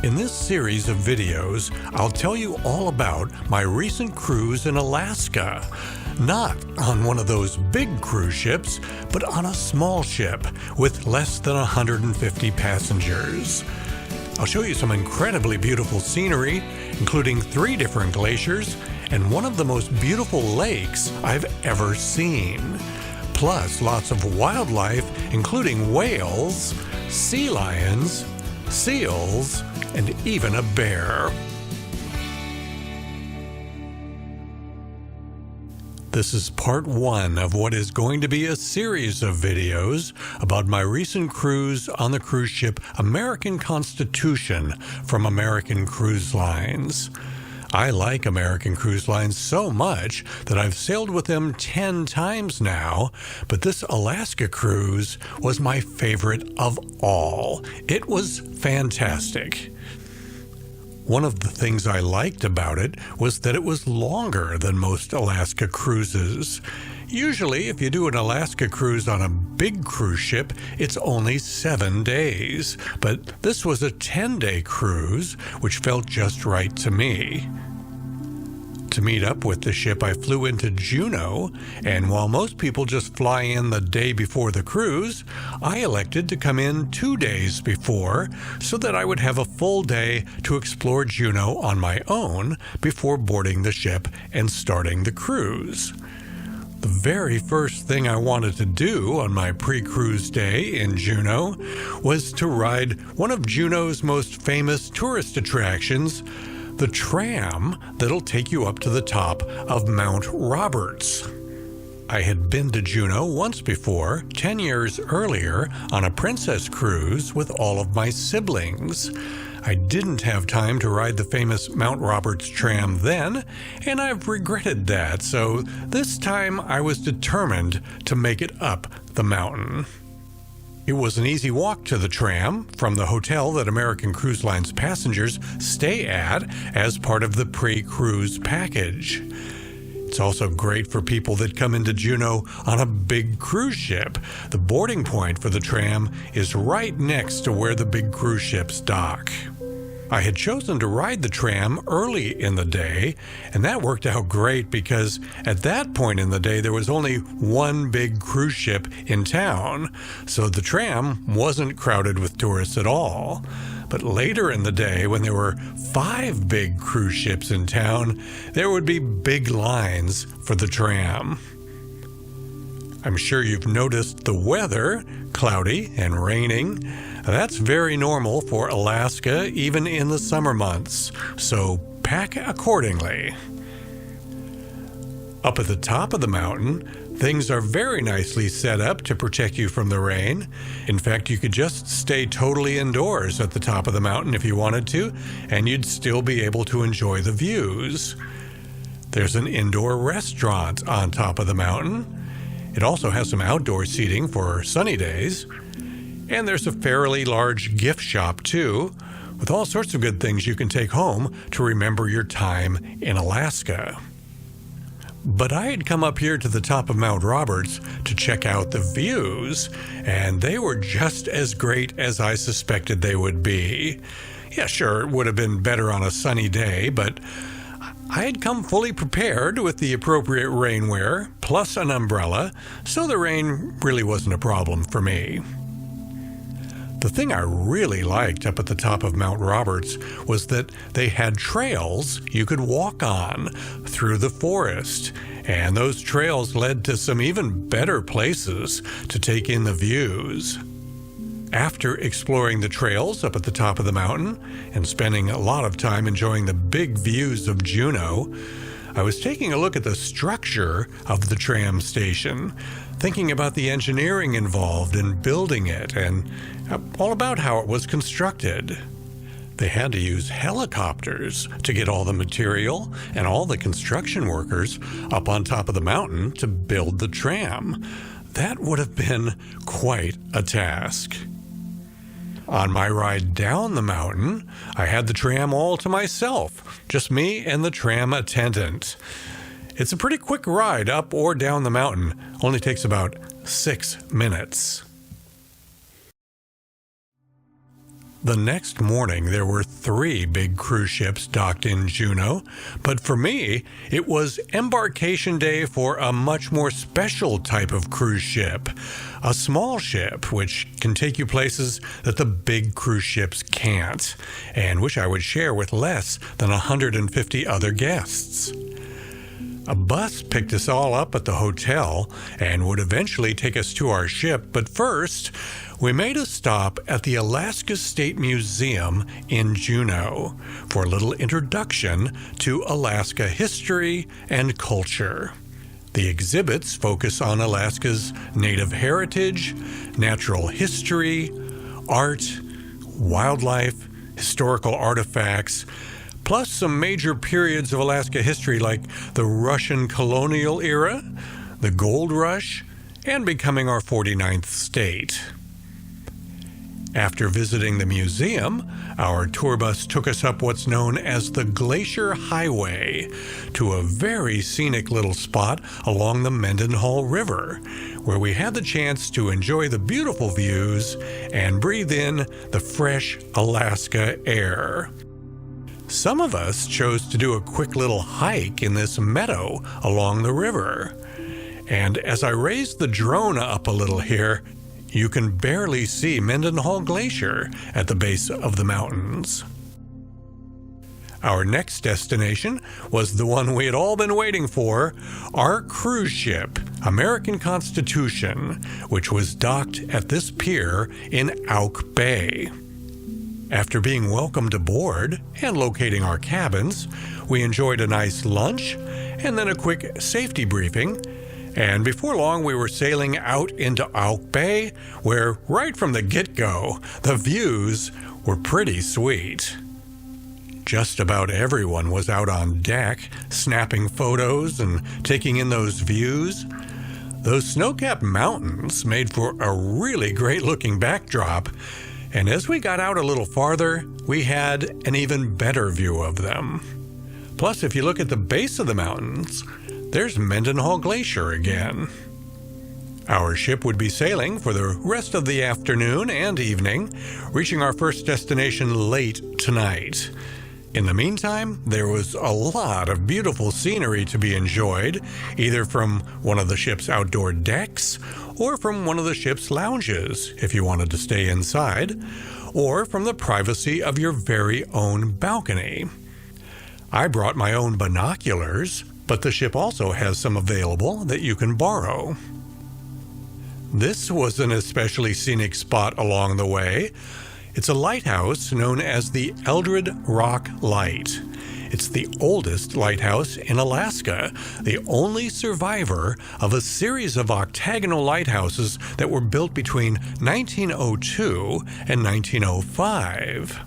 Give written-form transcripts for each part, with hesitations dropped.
In this series of videos, I'll tell you all about my recent cruise in Alaska. Not on one of those big cruise ships, but on a small ship with less than 150 passengers. I'll show you some incredibly beautiful scenery, including 3 different glaciers and one of the most beautiful lakes I've ever seen. Plus, lots of wildlife, including whales, sea lions, seals, and even a bear. This is part 1 of what is going to be a series of videos about my recent cruise on the cruise ship American Constitution from American Cruise Lines. I like American Cruise Lines so much that I've sailed with them 10 times now, but this Alaska cruise was my favorite of all. It was fantastic. One of the things I liked about it was that it was longer than most Alaska cruises. Usually, if you do an Alaska cruise on a big cruise ship, it's only 7 days. But this was a 10-day cruise, which felt just right to me. To meet up with the ship, I flew into Juneau, and while most people just fly in the day before the cruise, I elected to come in 2 days before so that I would have a full day to explore Juneau on my own before boarding the ship and starting the cruise. The very first thing I wanted to do on my pre-cruise day in Juneau was to ride one of Juneau's most famous tourist attractions, the tram that'll take you up to the top of Mount Roberts. I had been to Juneau once before, 10 years earlier, on a princess cruise with all of my siblings. I didn't have time to ride the famous Mount Roberts tram then, and I've regretted that, so this time I was determined to make it up the mountain. It was an easy walk to the tram from the hotel that American Cruise Line's passengers stay at as part of the pre-cruise package. It's also great for people that come into Juneau on a big cruise ship. The boarding point for the tram is right next to where the big cruise ships dock. I had chosen to ride the tram early in the day, and that worked out great because at that point in the day there was only one big cruise ship in town, so the tram wasn't crowded with tourists at all. But later in the day, when there were 5 big cruise ships in town, there would be big lines for the tram. I'm sure you've noticed the weather, cloudy and raining. That's very normal for Alaska, even in the summer months, so pack accordingly. Up at the top of the mountain, things are very nicely set up to protect you from the rain. In fact, you could just stay totally indoors at the top of the mountain if you wanted to, and you'd still be able to enjoy the views. There's an indoor restaurant on top of the mountain. It also has some outdoor seating for sunny days. And there's a fairly large gift shop, too, with all sorts of good things you can take home to remember your time in Alaska. But I had come up here to the top of Mount Roberts to check out the views, and they were just as great as I suspected they would be. Yeah, sure, it would have been better on a sunny day, but I had come fully prepared with the appropriate rainwear, plus an umbrella, so the rain really wasn't a problem for me. The thing I really liked up at the top of Mount Roberts was that they had trails you could walk on through the forest, and those trails led to some even better places to take in the views. After exploring the trails up at the top of the mountain and spending a lot of time enjoying the big views of Juneau, I was taking a look at the structure of the tram station, thinking about the engineering involved in building it and all about how it was constructed. They had to use helicopters to get all the material and all the construction workers up on top of the mountain to build the tram. That would have been quite a task. On my ride down the mountain, I had the tram all to myself, just me and the tram attendant. It's a pretty quick ride up or down the mountain, only takes about 6 minutes. The next morning, there were 3 big cruise ships docked in Juneau, but for me, it was embarkation day for a much more special type of cruise ship, a small ship which can take you places that the big cruise ships can't, and which I would share with less than 150 other guests. A bus picked us all up at the hotel and would eventually take us to our ship, but first, we made a stop at the Alaska State Museum in Juneau for a little introduction to Alaska history and culture. The exhibits focus on Alaska's native heritage, natural history, art, wildlife, historical artifacts, plus some major periods of Alaska history like the Russian colonial era, the gold rush, and becoming our 49th state. After visiting the museum, our tour bus took us up what's known as the Glacier Highway to a very scenic little spot along the Mendenhall River, where we had the chance to enjoy the beautiful views and breathe in the fresh Alaska air. Some of us chose to do a quick little hike in this meadow along the river. And as I raised the drone up a little here, you can barely see Mendenhall Glacier at the base of the mountains. Our next destination was the one we had all been waiting for, our cruise ship, American Constitution, which was docked at this pier in Auk Bay. After being welcomed aboard and locating our cabins, we enjoyed a nice lunch and then a quick safety briefing. And before long, we were sailing out into Auk Bay, where right from the get-go, the views were pretty sweet. Just about everyone was out on deck, snapping photos and taking in those views. Those snow-capped mountains made for a really great-looking backdrop, and as we got out a little farther, we had an even better view of them. Plus, if you look at the base of the mountains, there's Mendenhall Glacier again. Our ship would be sailing for the rest of the afternoon and evening, reaching our first destination late tonight. In the meantime, there was a lot of beautiful scenery to be enjoyed, either from one of the ship's outdoor decks, or from one of the ship's lounges, if you wanted to stay inside, or from the privacy of your very own balcony. I brought my own binoculars, but the ship also has some available that you can borrow. This was an especially scenic spot along the way. It's a lighthouse known as the Eldred Rock Light. It's the oldest lighthouse in Alaska, the only survivor of a series of octagonal lighthouses that were built between 1902 and 1905.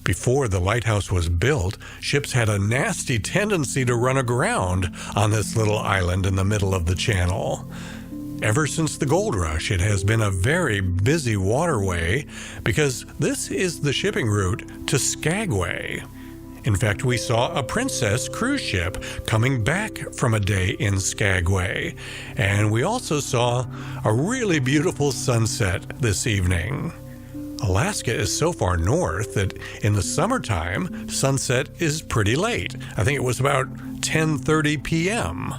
Before the lighthouse was built, ships had a nasty tendency to run aground on this little island in the middle of the channel. Ever since the gold rush, it has been a very busy waterway because this is the shipping route to Skagway. In fact, we saw a Princess cruise ship coming back from a day in Skagway, and we also saw a really beautiful sunset this evening. Alaska is so far north that in the summertime, sunset is pretty late. I think it was about 10:30 p.m.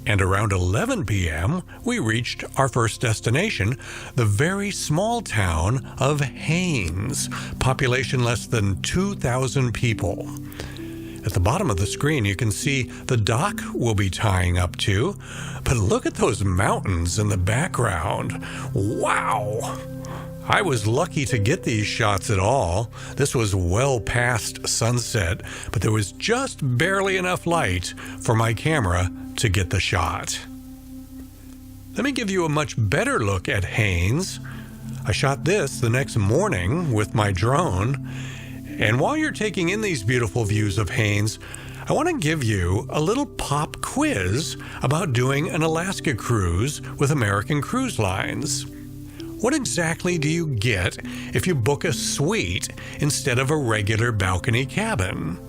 And around 11 p.m., we reached our first destination, the very small town of Haines, population less than 2,000 people. At the bottom of the screen, you can see the dock we'll be tying up to, but look at those mountains in the background. Wow! I was lucky to get these shots at all. This was well past sunset, but there was just barely enough light for my camera to get the shot. Let me give you a much better look at Haines. I shot this the next morning with my drone, and while you're taking in these beautiful views of Haines, I want to give you a little pop quiz about doing an Alaska cruise with American Cruise Lines. What exactly do you get if you book a suite instead of a regular balcony cabin?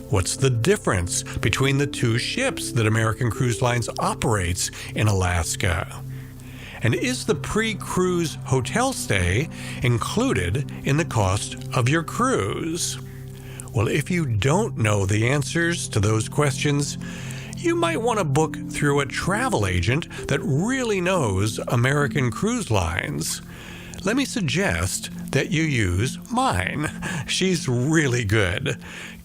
What's the difference between the two ships that American Cruise Lines operates in Alaska? And is the pre-cruise hotel stay included in the cost of your cruise? Well, if you don't know the answers to those questions, you might want to book through a travel agent that really knows American Cruise Lines. Let me suggest that you use mine. She's really good.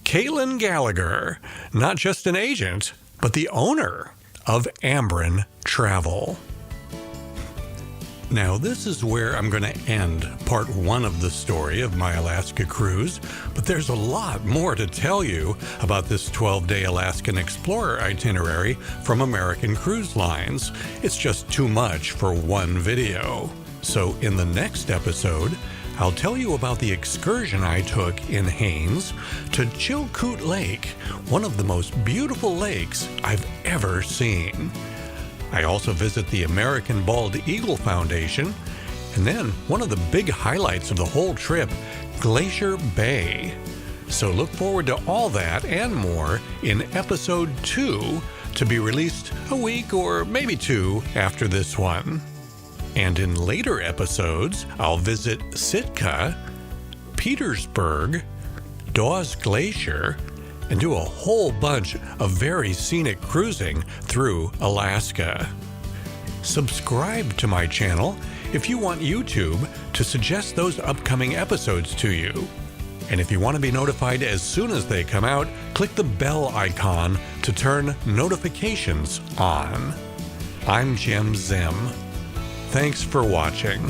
Caitlin Gallagher, not just an agent, but the owner of Ambrin Travel. Now, this is where I'm going to end part one of the story of my Alaska cruise, but there's a lot more to tell you about this 12-day Alaskan Explorer itinerary from American Cruise Lines. It's just too much for one video. So in the next episode, I'll tell you about the excursion I took in Haines to Chilkoot Lake, one of the most beautiful lakes I've ever seen. I also visit the American Bald Eagle Foundation, and then one of the big highlights of the whole trip, Glacier Bay. So look forward to all that and more in episode 2, to be released a week or maybe 2 after this one. And in later episodes, I'll visit Sitka, Petersburg, Dawes Glacier, and do a whole bunch of very scenic cruising through Alaska. Subscribe to my channel if you want YouTube to suggest those upcoming episodes to you. And if you want to be notified as soon as they come out, click the bell icon to turn notifications on. I'm Jim Zim. Thanks for watching.